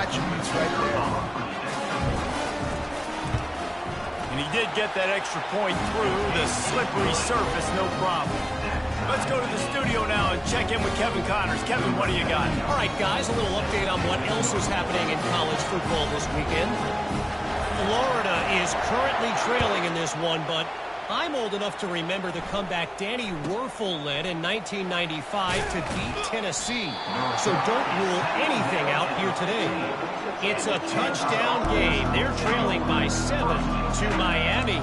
attributes right there. And he did get that extra point through the slippery surface, no problem. Let's go to the studio now and check in with Kevin Connors. Kevin, what do you got? All right, guys, a little update on what else is happening in college football this weekend. Florida is currently trailing in this one, but I'm old enough to remember the comeback Danny Wuerffel led in 1995 to beat Tennessee. So don't rule anything out here today. It's a touchdown game. They're trailing by 7 to Miami.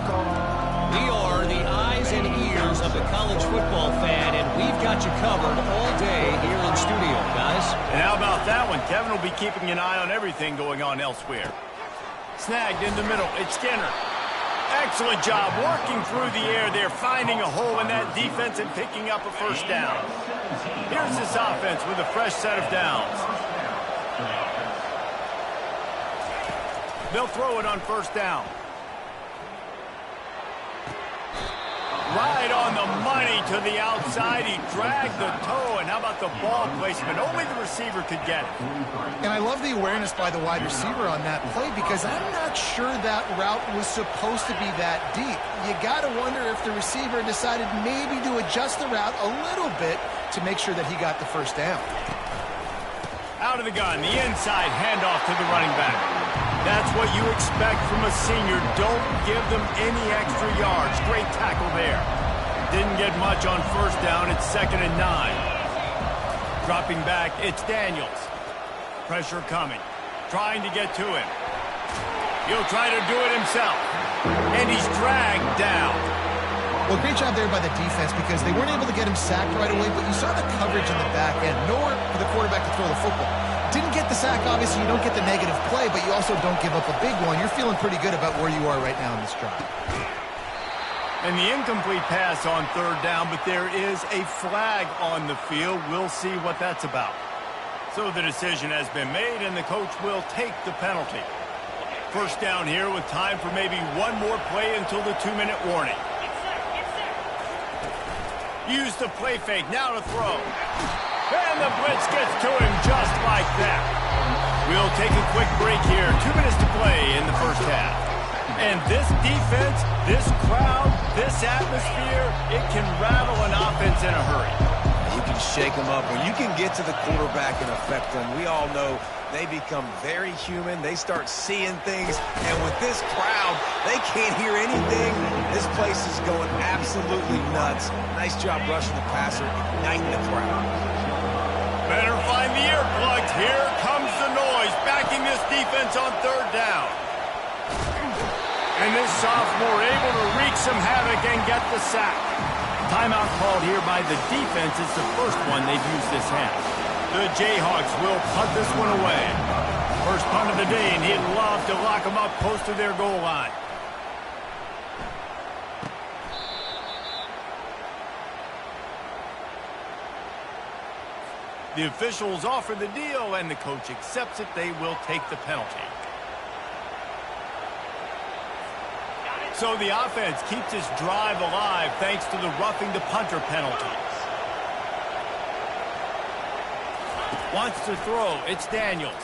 We are the eyes and ears of the college football fan, and we've got you covered all day here in studio, guys. And how about that one? Kevin will be keeping an eye on everything going on elsewhere. Snagged in the middle. It's Skinner. Excellent job working through the air there, finding a hole in that defense and picking up a first down. Here's this offense with a fresh set of downs. They'll throw it on first down. Right on the money to the outside. He dragged the toe, and how about the ball placement? Only the receiver could get it. And I love the awareness by the wide receiver on that play because I'm not sure that route was supposed to be that deep. You got to wonder if the receiver decided maybe to adjust the route a little bit to make sure that he got the first down. Out of the gun, the inside handoff to the running back. That's what you expect from a senior. Don't give them any extra yards. Great tackle there. Didn't get much on first down. It's 2nd and 9. Dropping back, it's Daniels. Pressure coming. Trying to get to him. He'll try to do it himself. And he's dragged down. Well, great job there by the defense because they weren't able to get him sacked right away, but you saw the coverage in the back end. Nowhere for the quarterback to throw the football. Didn't get the sack, obviously. You don't get the negative play, but you also don't give up a big one. You're feeling pretty good about where you are right now in this drive. And the incomplete pass on 3rd down, but there is a flag on the field. We'll see what that's about. So the decision has been made, and the coach will take the penalty. First down here with time for maybe one more play until the 2-minute warning. Use the play fake, now to throw. And the blitz gets to him just like that. We'll take a quick break here. 2 minutes to play in the first half. And this defense, this crowd, this atmosphere, it can rattle an offense in a hurry. You can shake them up. When you can get to the quarterback and affect them, we all know they become very human. They start seeing things. And with this crowd, they can't hear anything. This place is going absolutely nuts. Nice job rushing the passer, igniting the crowd. Better find the earplugs. Here comes the noise, backing this defense on 3rd down. And this sophomore able to wreak some havoc and get the sack. Timeout called here by the defense. It's the first one they've used this half. The Jayhawks will punt this one away. First punt of the day, and he'd love to lock them up close to their goal line. The officials offer the deal, and the coach accepts it. They will take the penalty. So the offense keeps this drive alive thanks to the roughing the punter penalty. Wants to throw. It's Daniels.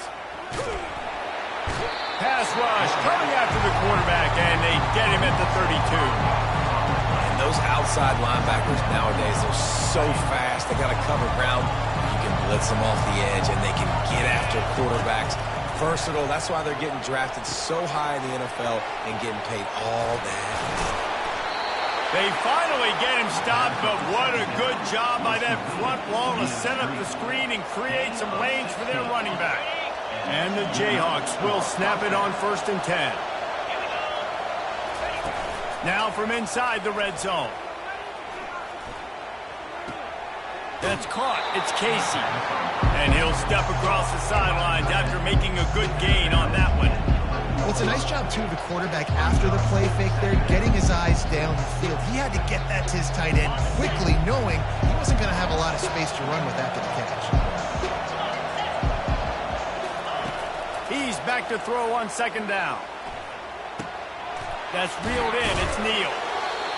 Pass rush coming after the quarterback, and they get him at the 32. And those outside linebackers nowadays, they're so fast. They got to cover ground. You can blitz them off the edge, and they can get after quarterbacks. Versatile. That's why they're getting drafted so high in the NFL and getting paid all that. They finally get him stopped, but what a good job by that front wall to set up the screen and create some lanes for their running back. And the Jayhawks will snap it on 1st and 10. Now from inside the red zone. That's caught. It's Casey. And he'll step across the sidelines after making a good gain on that one. Well, it's a nice job, too, of the quarterback after the play fake there, getting his eyes down the field. He had to get that to his tight end quickly, knowing he wasn't going to have a lot of space to run with after the catch. He's back to throw on 2nd down. That's reeled in. It's Neal.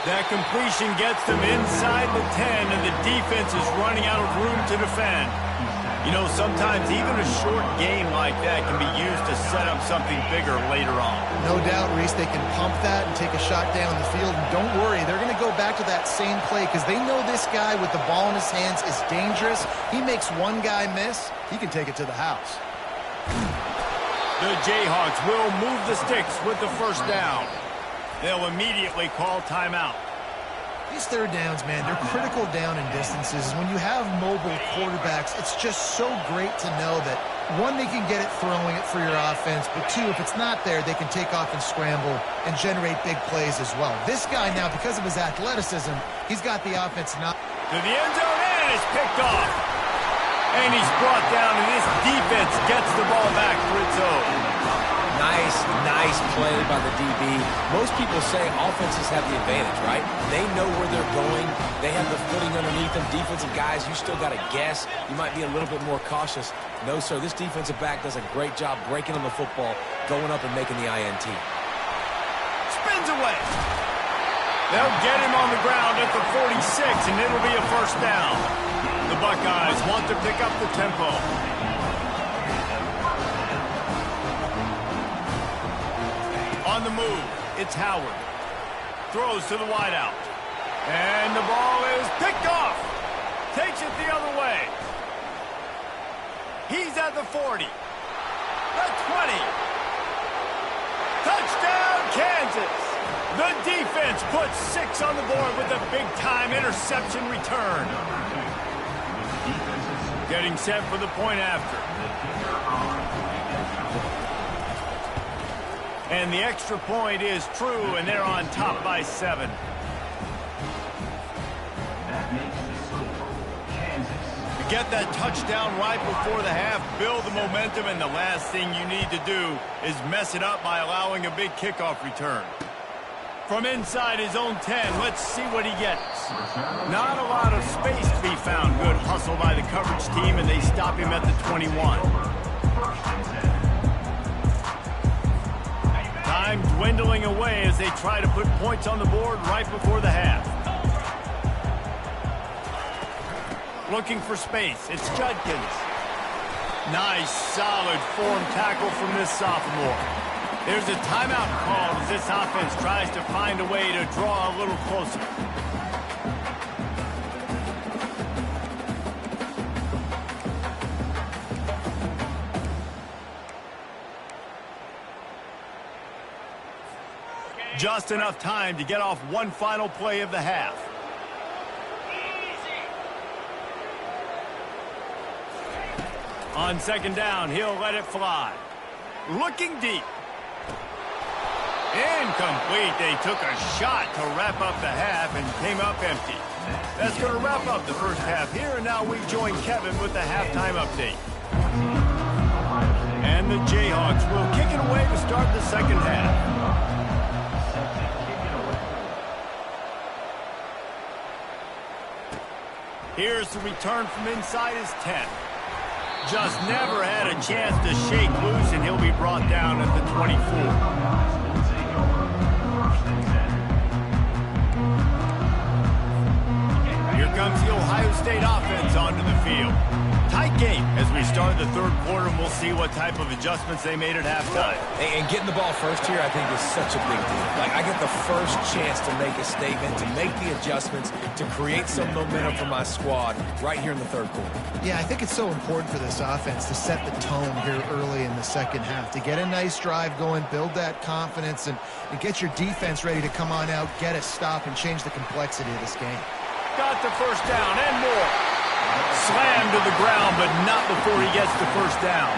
That completion gets them inside the 10, and the defense is running out of room to defend. You know, sometimes even a short game like that can be used to set up something bigger later on. No doubt, Reese, they can pump that and take a shot down the field. And don't worry, they're going to go back to that same play because they know this guy with the ball in his hands is dangerous. He makes one guy miss, he can take it to the house. The Jayhawks will move the sticks with the first down. They'll immediately call timeout. These third downs, man, they're critical down in distances. When you have mobile quarterbacks, it's just so great to know that, one, they can get it throwing it for your offense, but two, if it's not there, they can take off and scramble and generate big plays as well. This guy now, because of his athleticism, he's got the offense now. To the end zone, and it's picked off. And he's brought down, and this defense gets the ball back for its own. Nice play by the DB. Most people say offenses have the advantage, right? They know where they're going. They have the footing underneath them. Defensive guys, you still got to guess. You might be a little bit more cautious. No, sir, this defensive back does a great job breaking on the football, going up and making the INT. Spins away. They'll get him on the ground at the 46, and it'll be a first down. The Buckeyes want to pick up the tempo. On the move, it's Howard. Throws to the wideout. And the ball is picked off. Takes it the other way. He's at the 40. The 20. Touchdown, Kansas. The defense puts 6 on the board with a big-time interception return. Getting set for the point after. And the extra point is true, and they're on top by 7. To get that touchdown right before the half, build the momentum, and the last thing you need to do is mess it up by allowing a big kickoff return. From inside his own 10, let's see what he gets. Not a lot of space to be found. Good hustle by the coverage team, and they stop him at the 21. Time dwindling away as they try to put points on the board right before the half. Looking for space. It's Judkins. Nice, solid form tackle from this sophomore. There's a timeout called as this offense tries to find a way to draw a little closer. Just enough time to get off one final play of the half. On second down, he'll let it fly. Looking deep. Incomplete. They took a shot to wrap up the half and came up empty. That's going to wrap up the first half here, and now we join Kevin with the halftime update. And the Jayhawks will kick it away to start the second half. Here's the return from inside his 10. Just never had a chance to shake loose, and he'll be brought down at the 24. Here comes the Ohio State offense onto the field. Tight game as we start the third quarter, and we'll see what type of adjustments they made at halftime. And getting the ball first here, I think, is such a big deal. Like, I get the first chance to make a statement, to make the adjustments, to create some momentum for my squad right here in the third quarter. Yeah, I think it's so important for this offense to set the tone here early in the second half, to get a nice drive going, build that confidence, and get your defense ready to come on out, get a stop, and change the complexity of this game. Got the first down and more. Slammed to the ground, but not before he gets the first down.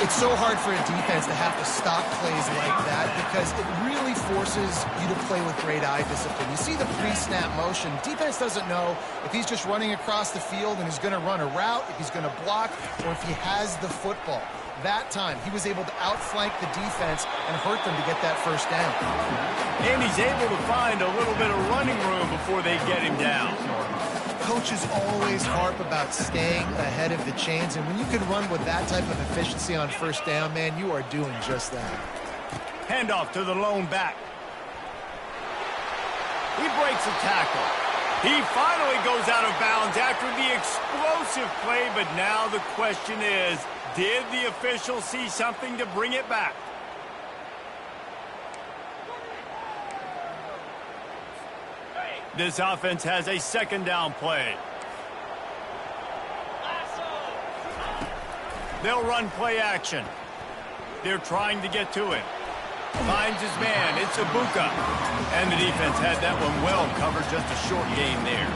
It's so hard for a defense to have to stop plays like that because it really forces you to play with great eye discipline. You see the pre-snap motion. Defense doesn't know if he's just running across the field and he's going to run a route, if he's going to block, or if he has the football. That time, he was able to outflank the defense and hurt them to get that first down. And he's able to find a little bit of running room before they get him down. Coaches always harp about staying ahead of the chains, and when you can run with that type of efficiency on first down, man, you are doing just that. Handoff to the lone back. He breaks a tackle. He finally goes out of bounds after the explosive play, but now the question is, did the official see something to bring it back? This offense has a second down play. They'll run play action. They're trying to get to it. Finds his man. It's Ibuka. And the defense had that one well covered. Just a short game there.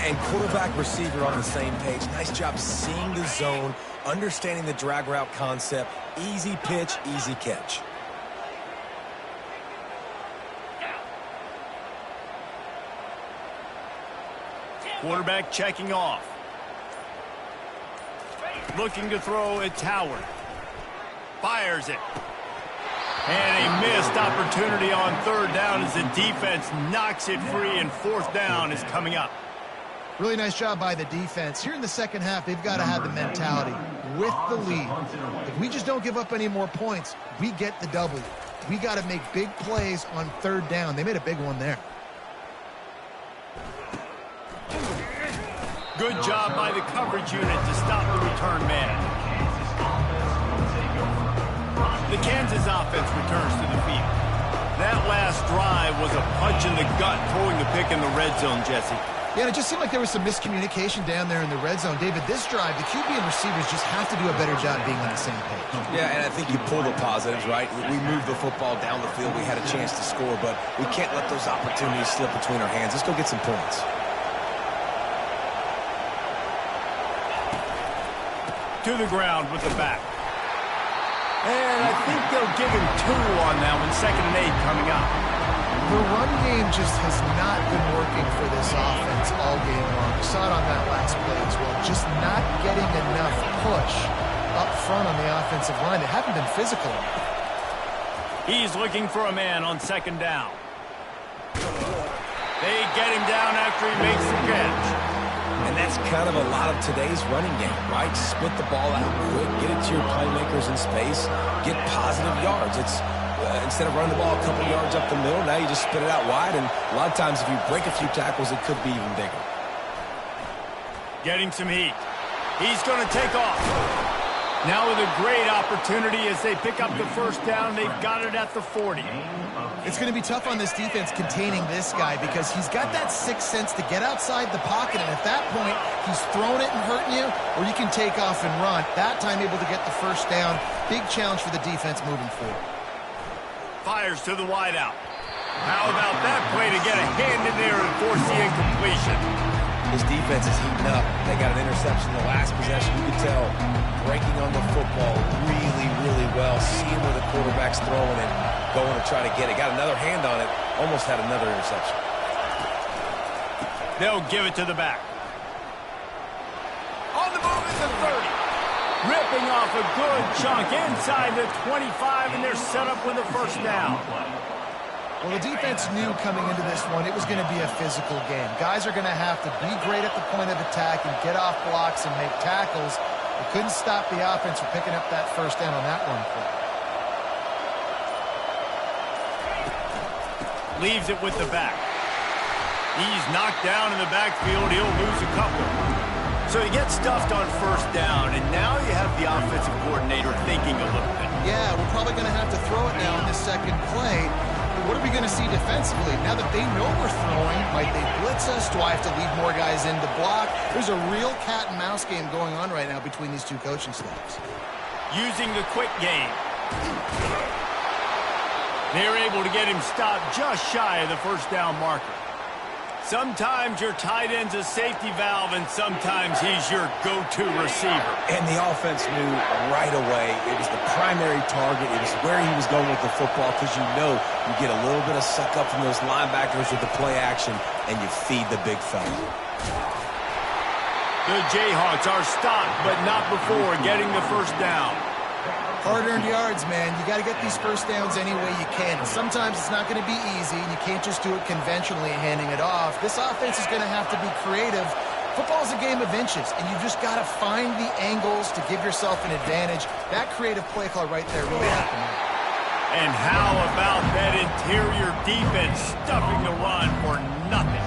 And quarterback, receiver on the same page. Nice job seeing the zone, understanding the drag route concept. Easy pitch, easy catch. Quarterback checking off. Looking to throw at Howard. Fires it. And a missed opportunity on third down as the defense knocks it free, and fourth down is coming up. Really nice job by the defense. Here in the second half, they've got to have the mentality with the lead. If we just don't give up any more points, we get the W. We got to make big plays on third down. They made a big one there. Good job by the coverage unit to stop the return man. The Kansas offense returns to the field. That last drive was a punch in the gut, throwing the pick in the red zone, Jesse. Yeah, and it just seemed like there was some miscommunication down there in the red zone. David, this drive, the QB and receivers just have to do a better job being on the same page. Yeah, and I think you pull the positives, right? We moved the football down the field. We had a chance to score, but we can't let those opportunities slip between our hands. Let's go get some points. To the ground with the back. And I think they'll give him 2 on that one. 2nd and 8 coming up. The run game just has not been working for this offense all game long. We saw it on that last play as well. Just not getting enough push up front on the offensive line. They haven't been physical enough. He's looking for a man on 2nd down. They get him down after he makes the catch. And that's kind of a lot of today's running game, right? Spit the ball out quick, get it to your playmakers in space, get positive yards. It's instead of running the ball a couple yards up the middle, now you just spit it out wide, and a lot of times if you break a few tackles, it could be even bigger. Getting some heat. He's going to take off. Now with a great opportunity as they pick up the first down. They've got it at the 40. It's going to be tough on this defense containing this guy because he's got that sixth sense to get outside the pocket, and at that point, he's throwing it and hurting you, or you can take off and run. That time able to get the first down. Big challenge for the defense moving forward. Fires to the wideout. How about that play to get a hand in there and force the incompletion? His defense is heating up. They got an interception in the last possession. You could tell breaking on the football really, really well. Seeing where the quarterback's throwing it, going to try to get it. Got another hand on it. Almost had another interception. They'll give it to the back. On the move at the 30. Ripping off a good chunk inside the 25, and they're set up with a first down. Well, the defense knew coming into this one it was going to be a physical game. Guys are going to have to be great at the point of attack and get off blocks and make tackles. They couldn't stop the offense from picking up that first down on that one play. Leaves it with the back. He's knocked down in the backfield. He'll lose a couple. So he gets stuffed on first down, and now you have the offensive coordinator thinking a little bit. Yeah, we're probably going to have to throw it now in the second play. What are we going to see defensively? Now that they know we're throwing, might they blitz us? Do I have to lead more guys in to block? There's a real cat and mouse game going on right now between these two coaching staffs. Using the quick game. They're able to get him stopped just shy of the first down marker. Sometimes your tight end's a safety valve, and sometimes he's your go-to receiver. And the offense knew right away it was the primary target. It was where he was going with the football because you know you get a little bit of suck up from those linebackers with the play action, and you feed the big fella. The Jayhawks are stopped, but not before getting the first down. Hard-earned yards, man. You got to get these first downs any way you can. And sometimes it's not going to be easy, and you can't just do it conventionally handing it off. This offense is going to have to be creative. Football's a game of inches, and you just got to find the angles to give yourself an advantage. That creative play call right there really happened. And how about that interior defense stuffing the run for nothing?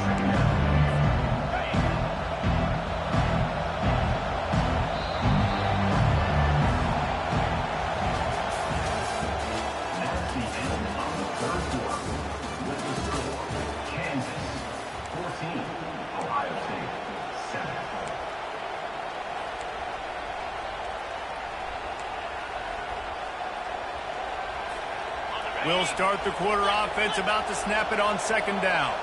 We'll start the quarter offense, about to snap it on second down.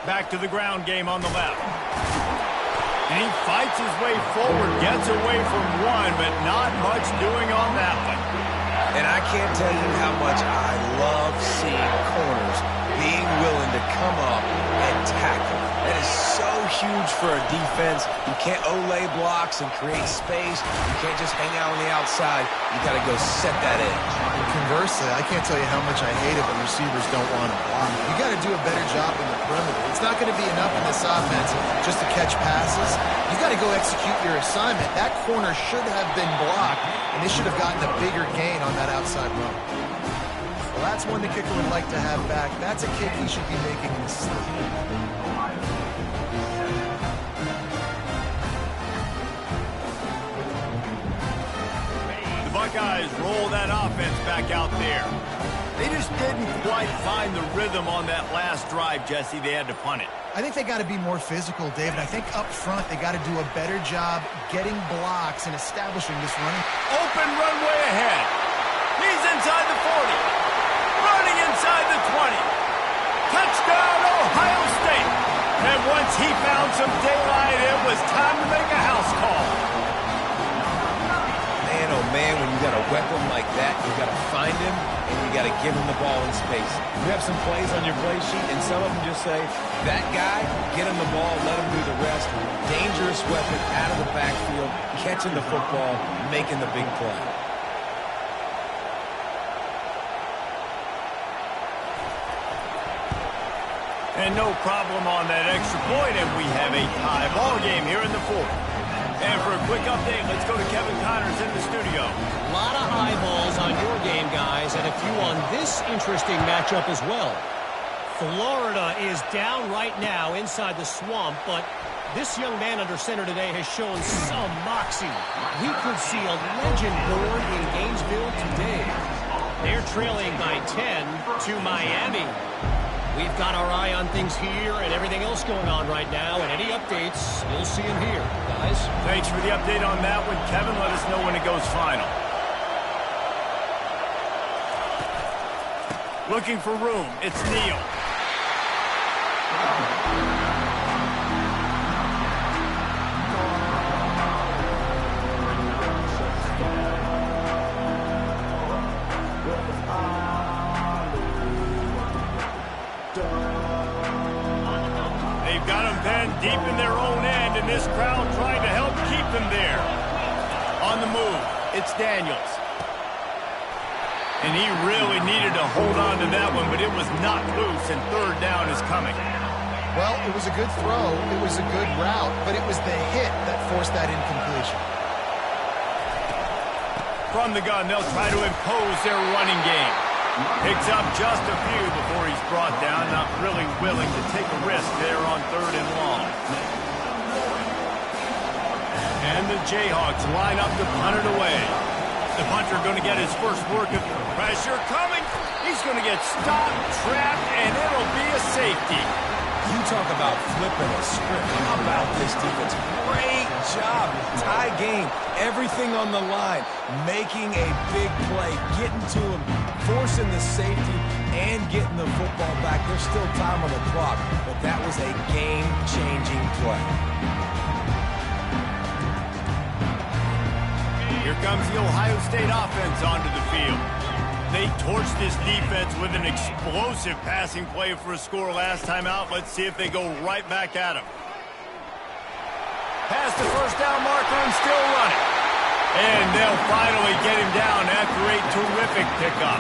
Back to the ground game on the left. And he fights his way forward, gets away from one, but not much doing on that one. And I can't tell you how much I love seeing corners being willing to come up and tackle. That is so huge for a defense. You can't olay blocks and create space. You can't just hang out on the outside. You got to go set that edge. Conversely, I can't tell you how much I hate it when receivers don't want to block. You got to do a better job in the perimeter. It's not going to be enough in this offense just to catch passes. You got to go execute your assignment. That corner should have been blocked, and they should have gotten a bigger gain on that outside run. Well, that's one the kicker would like to have back. That's a kick he should be making in his sleep. Buckeyes roll that offense back out there. They just didn't quite find the rhythm on that last drive, Jesse. They had to punt it. I think they got to be more physical, David. I think up front they got to do a better job getting blocks and establishing this running. Open runway ahead. He's inside the 40. Running inside the 20. Touchdown, Ohio State. And once he found some daylight, it was time to make a house call. Man, oh man, when you got a weapon like that, you got to find him and you got to give him the ball in space. You have some plays on your play sheet, and some of them just say, that guy, get him the ball, let him do the rest. Dangerous weapon out of the backfield, catching the football, making the big play. And no problem on that extra point, and we have a tie ball game here in the fourth. And for a quick update, let's go to Kevin Connors in the studio. A lot of eyeballs on your game, guys, and a few on this interesting matchup as well. Florida is down right now inside the swamp, but this young man under center today has shown some moxie. We could see a legend born in Gainesville today. They're trailing by 10 to Miami. We've got our eye on things here and everything else going on right now, and any updates, you'll see them here, guys. Thanks for the update on that one, Kevin. Let us know when it goes final. Looking for room. It's Neal. They've got them then deep in their own end, and this crowd trying to help keep them there. On the move, it's Daniels. And he really needed to hold on to that one, but it was knocked loose, and third down is coming. Well, it was a good throw. It was a good route, but it was the hit that forced that incompletion. From the gun, they'll try to impose their running game. Picks up just a few before he's brought down, not really willing to take a risk there on third and long. And the Jayhawks line up to punt it away. The punter going to get his first work of pressure coming. He's going to get stopped, trapped, and it'll be a safety. You talk about flipping a script. How about this defense? Great job. Tie game. Everything on the line. Making a big play. Getting to him. Forcing the safety and getting the football back. There's still time on the clock, but that was a game-changing play. Here comes the Ohio State offense onto the field. They torched this defense with an explosive passing play for a score last time out. Let's see if they go right back at him. Past the first down marker and still running. And they'll finally get him down after a terrific pickup.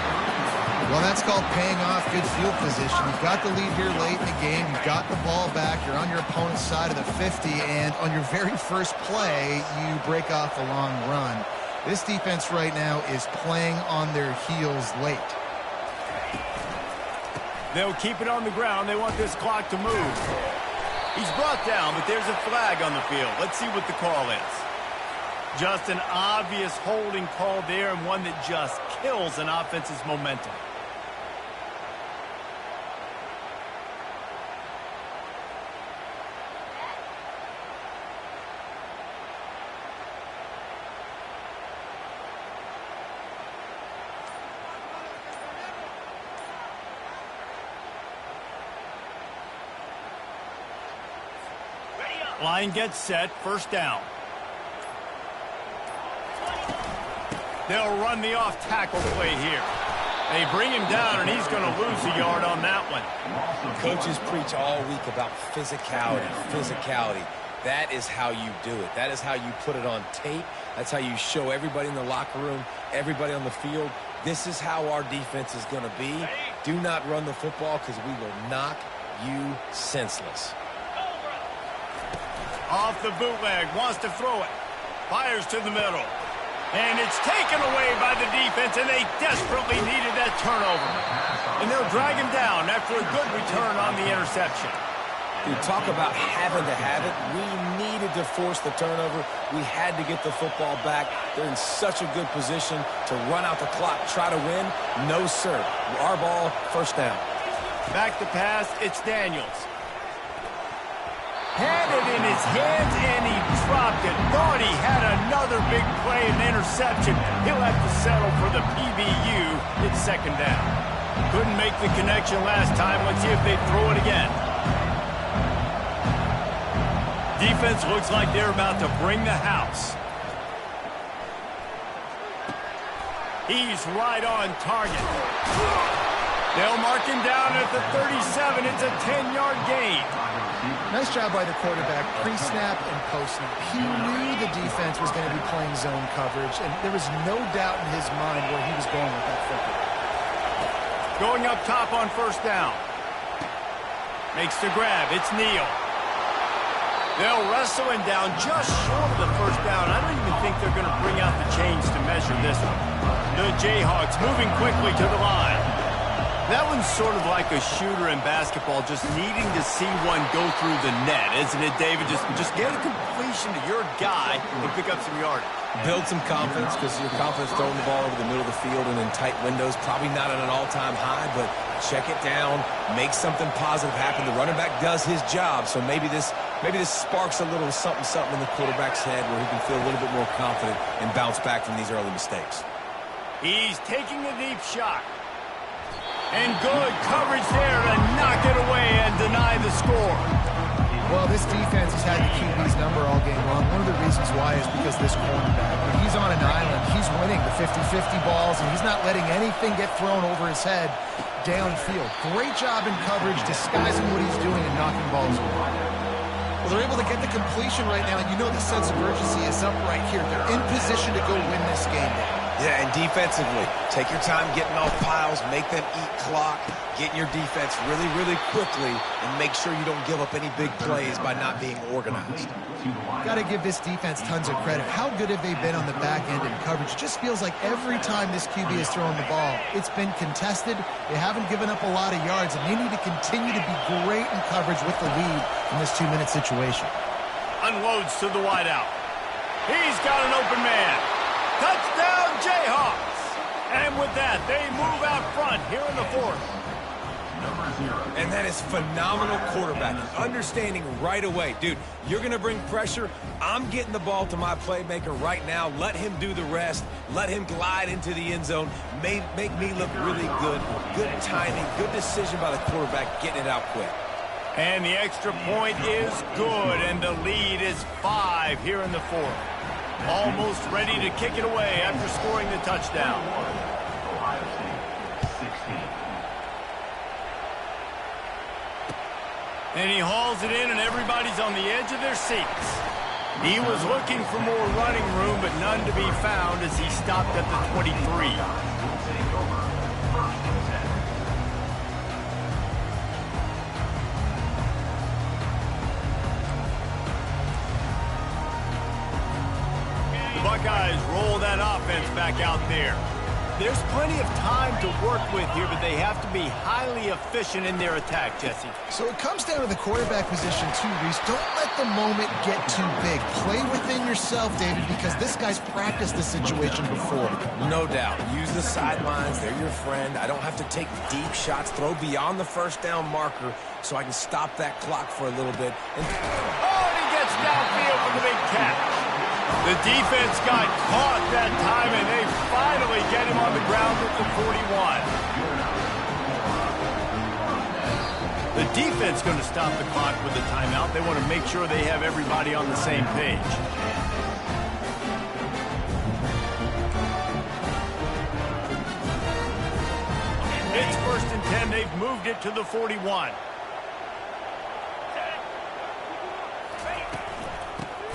Well, that's called paying off good field position. You've got the lead here late in the game. You've got the ball back. You're on your opponent's side of the 50, and on your very first play, you break off a long run. This defense right now is playing on their heels late. They'll keep it on the ground. They want this clock to move. He's brought down, but there's a flag on the field. Let's see what the call is. Just an obvious holding call there, and one that just kills an offense's momentum. Line gets set, first down. They'll run the off-tackle play here. They bring him down, and he's going to lose a yard on that one. Coaches preach all week about physicality, physicality. That is how you do it. That is how you put it on tape. That's how you show everybody in the locker room, everybody on the field. This is how our defense is going to be. Do not run the football because we will knock you senseless. Off the bootleg, wants to throw it. Fires to the middle. And it's taken away by the defense, and they desperately needed that turnover. And they'll drag him down after a good return on the interception. You talk about having to have it. We needed to force the turnover. We had to get the football back. They're in such a good position to run out the clock, try to win. No, sir. Our ball, first down. Back to pass, it's Daniels. Had it in his hands, and he dropped it. Thought he had another big play, an interception. He'll have to settle for the PBU. It's second down. Couldn't make the connection last time. Let's see if they throw it again. Defense looks like they're about to bring the house. He's right on target. They'll mark him down at the 37. It's a 10-yard gain. Nice job by the quarterback, pre-snap and post-snap. He knew the defense was going to be playing zone coverage, and there was no doubt in his mind where he was going with that football. Going up top on first down. Makes the grab. It's Neal. They'll wrestle him down just short of the first down. I don't even think they're going to bring out the chains to measure this one. The Jayhawks moving quickly to the line. That one's sort of like a shooter in basketball, just needing to see one go through the net, isn't it, David? Just get a completion to your guy and pick up some yardage. Build some confidence, because your confidence throwing the ball over the middle of the field and in tight windows, probably not at an all-time high, but check it down, make something positive happen. The running back does his job, so maybe this sparks a little something in the quarterback's head where he can feel a little bit more confident and bounce back from these early mistakes. He's taking a deep shot. And good coverage there to knock it away and deny the score. Well, this defense has had the QB's number all game long. One of the reasons why is because this cornerback, when he's on an island, he's winning the 50-50 balls, and he's not letting anything get thrown over his head downfield. Great job in coverage, disguising what he's doing and knocking balls away. Well, they're able to get the completion right now, and you know the sense of urgency is up right here. They're in position to go win this game. Yeah, and defensively, take your time getting off piles, make them eat clock, get in your defense really, really quickly, and make sure you don't give up any big plays by not being organized. Got to give this defense tons of credit. How good have they been on the back end in coverage? It just feels like every time this QB is throwing the ball, it's been contested. They haven't given up a lot of yards, and they need to continue to be great in coverage with the lead in this 2-minute situation. Unloads to the wideout. He's got an open man. Touchdown, Jayhawks! And with that, they move out front here in the fourth. And that is phenomenal quarterbacking. Understanding right away. Dude, you're going to bring pressure. I'm getting the ball to my playmaker right now. Let him do the rest. Let him glide into the end zone. Make me look really good. Good timing. Good decision by the quarterback getting it out quick. And the extra point is good, and the lead is 5 here in the fourth. Almost ready to kick it away after scoring the touchdown. And he hauls it in, and everybody's on the edge of their seats. He was looking for more running room, but none to be found as he stopped at the 23. Buckeyes roll that offense back out there. There's plenty of time to work with here, but they have to be highly efficient in their attack, Jesse. So it comes down to the quarterback position too, Reese. Don't let the moment get too big. Play within yourself, David, because this guy's practiced this situation before. No doubt. Use the sidelines. They're your friend. I don't have to take deep shots. Throw beyond the first down marker so I can stop that clock for a little bit. And he gets downfield for the big catch. The defense got caught that time, and they finally get him on the ground at the 41. The defense going to stop the clock with the timeout. They want to make sure they have everybody on the same page. It's 1st and 10. They've moved it to the 41.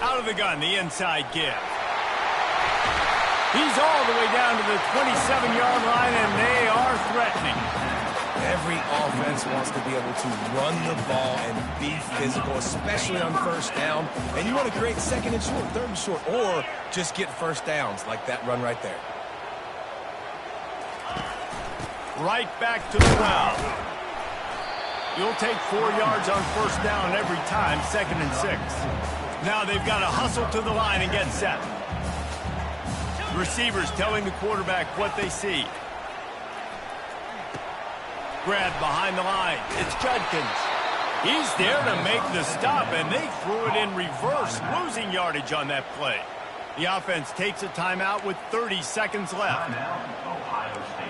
Out of the gun, the inside give. He's all the way down to the 27-yard line, and they are threatening. Every offense wants to be able to run the ball and be physical, especially on 1st down. And you want to create 2nd and short, 3rd and short, or just get 1st downs like that run right there. Right back to the well. You'll take 4 yards on 1st down every time, 2nd and 6. Now they've got to hustle to the line and get set. Receivers telling the quarterback what they see. Grab behind the line. It's Judkins. He's there to make the stop, and they threw it in reverse, losing yardage on that play. The offense takes a timeout with 30 seconds left. Ohio State.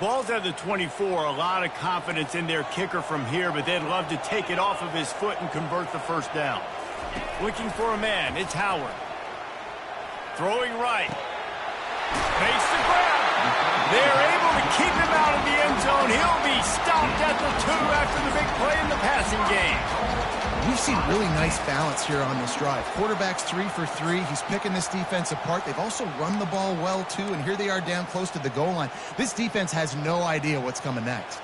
Ball's at the 24. A lot of confidence in their kicker from here, but they'd love to take it off of his foot and convert the 1st down. Looking for a man. It's Howard. Throwing right. Makes the grab. They're able to keep him out of the end zone. He'll be stopped at the 2 after the big play in the passing game. We've seen really nice balance here on this drive. Quarterback's 3 for 3. He's picking this defense apart. They've also run the ball well, too, and here they are down close to the goal line. This defense has no idea what's coming next.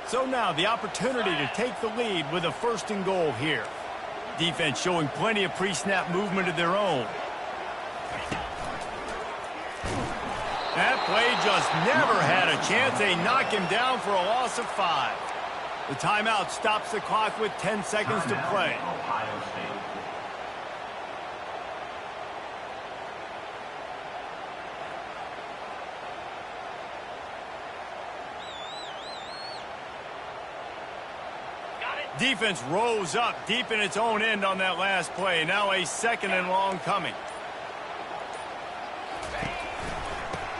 So now the opportunity to take the lead with a 1st and goal here. Defense showing plenty of pre-snap movement of their own. That play just never had a chance. They knock him down for a loss of 5. The timeout stops the clock with 10 seconds to play. Ohio State. Defense rose up deep in its own end on that last play. Now a 2nd and long coming.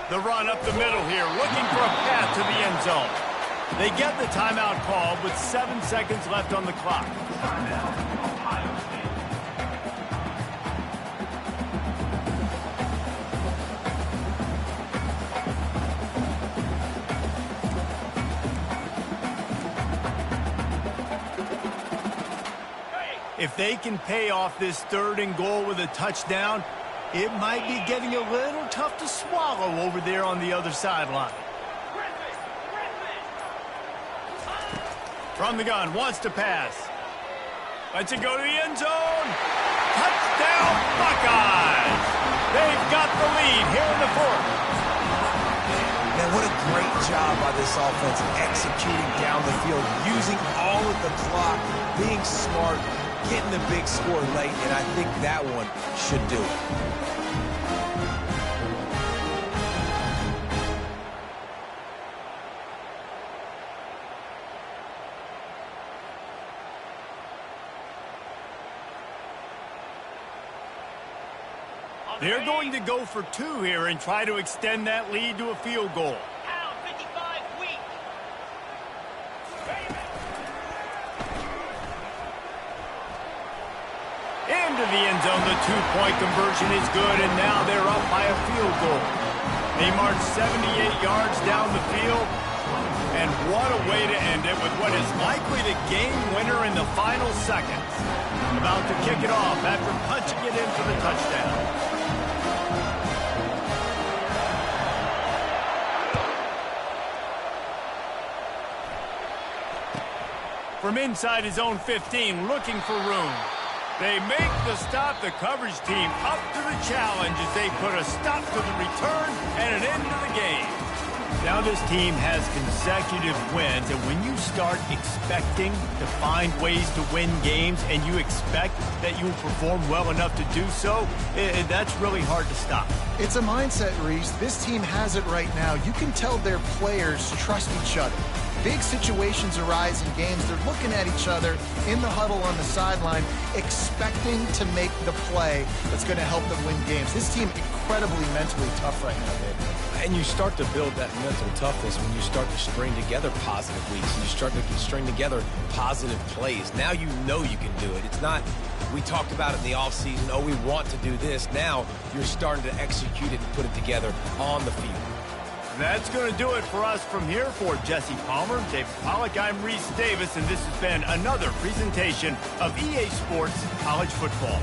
The run up the middle here, looking for a path to the end zone. They get the timeout called with 7 seconds left on the clock. Ohio State. If they can pay off this 3rd and goal with a touchdown, it might be getting a little tough to swallow over there on the other sideline. From the gun, wants to pass. Lets it go to the end zone. Touchdown, Buckeyes! They've got the lead here in the 4th. Man, what a great job by this offense executing down the field, using all of the clock, being smart, getting the big score late, and I think that one should do it. They're going to go for 2 here and try to extend that lead to a field goal. Into the end zone, the 2-point conversion is good, and now they're up by a field goal. They march 78 yards down the field, and what a way to end it with what is likely the game winner in the final seconds. About to kick it off after punching it in for the touchdown. From inside his own 15, looking for room. They make the stop. The coverage team up to the challenge as they put a stop to the return and an end to the game. Now this team has consecutive wins, and when you start expecting to find ways to win games and you expect that you will perform well enough to do so, that's really hard to stop. It's a mindset, Reese. This team has it right now. You can tell their players trust each other. big situations arise in games, they're looking at each other in the huddle on the sideline, expecting to make the play that's going to help them win games. This team incredibly mentally tough right now, Dave. And you start to build that mental toughness when you start to string together positive weeks. And you start to string together positive plays. Now you know you can do it. It's not, we talked about it in the offseason, oh, we want to do this. Now you're starting to execute it and put it together on the field. That's going to do it for us from here. For Jesse Palmer, David Pollack, I'm Reese Davis, and this has been another presentation of EA Sports College Football.